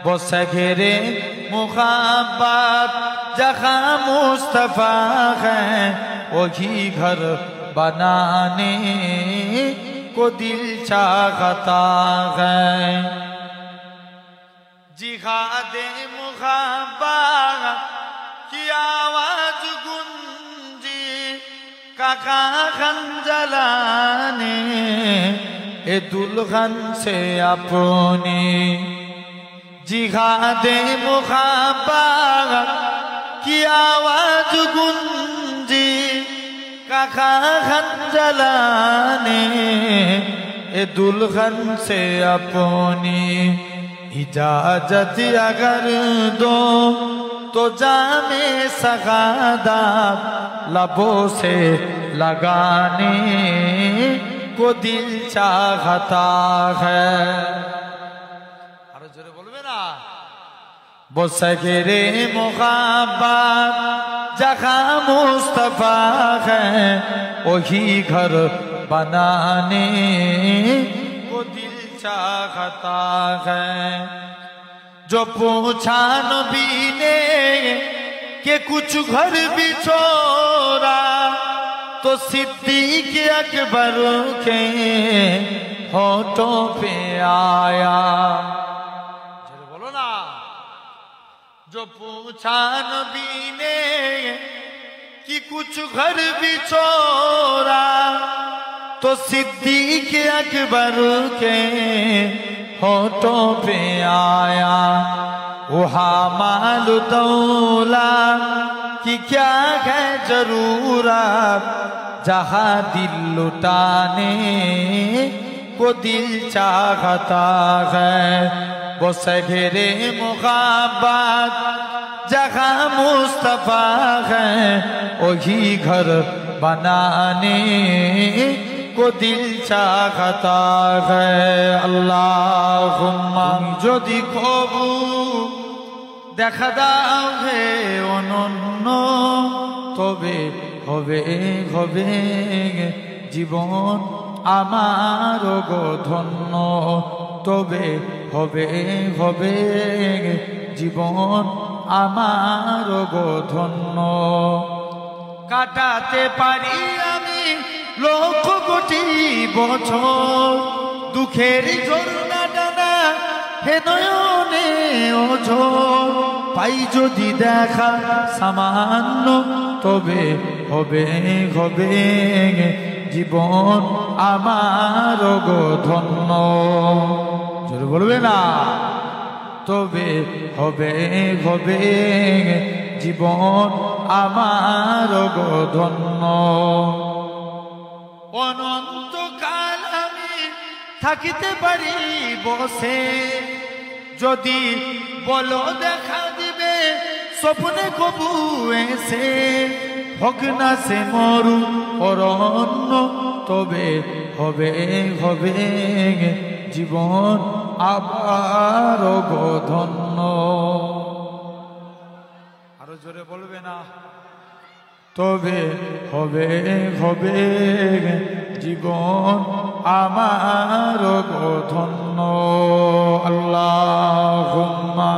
वो सगरे मुहब्बत जहाँ मुस्तफा है वही घर बनाने को दिल चाहता है। जिहादे मुहब्बत की आवाज गूंजी काका खंजलाने ए दुल्हन से अपनी। जिहादे मुहब्बत की आवाज गूंजी काका खंजलाने ए दुल्हन से अपनी। इजाजत अगर दो तो जामे सगादात लबों से लगाने को दिल चाहता है। अरे जोरे बोलबे ना। वो सगरे मुहब्बत जहाँ मुस्तफा है वही घर बनाने को दिल चाहता है। जो पूछा नबी ने कि कुछ घर भी छोड़ा तो सिद्दीक अकबर के होठों पे आया। बोलो ना। जो पूछा नबी ने कि कुछ घर भी छोड़ा तो सिद्दीक अकबर के होठों पे आया। वहाँ माल दौला कि क्या है जरूरत जहाँ दिल लुटाने को दिल चाहता है। वो सगरे मुहब्बत जहाँ मुस्तफा है वही घर बनाने को दिल चाहता है। अल्लाहुम्मा যদি কবু দেখা দাও হে অনন্য তবে হবে হবে জীবন আমার গো ধন্য। তবে হবে হবে জীবন আমার গো ধন্য। কাটাতে পারি আমি লক্ষ কোটি বছর দুঃখের ঝর্ণা টানা হে নয়নে ওঝর। পাই যদি দেখা সামান্য তবে হবে হবে জীবন আমার গো ধন্য। জোরে বলবে না। তবে হবে হবে জীবন আমার গো ধন্য। অনন্তকাল আমি থাকিতে পারি বসে যদি বলো দেখা দিবে স্বপ্নে কবু এসে। হোক না সে মরু অরণ্য তবে হবে হবে জীবন আবার গো ধন্য। আরো জোরে বলবে না। তবে হবে হবে জীবন আমার গো ধন্য। আল্লাহুম্মা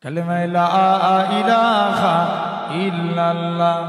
কালিমা লা ইলাহা ইল্লাল্লাহ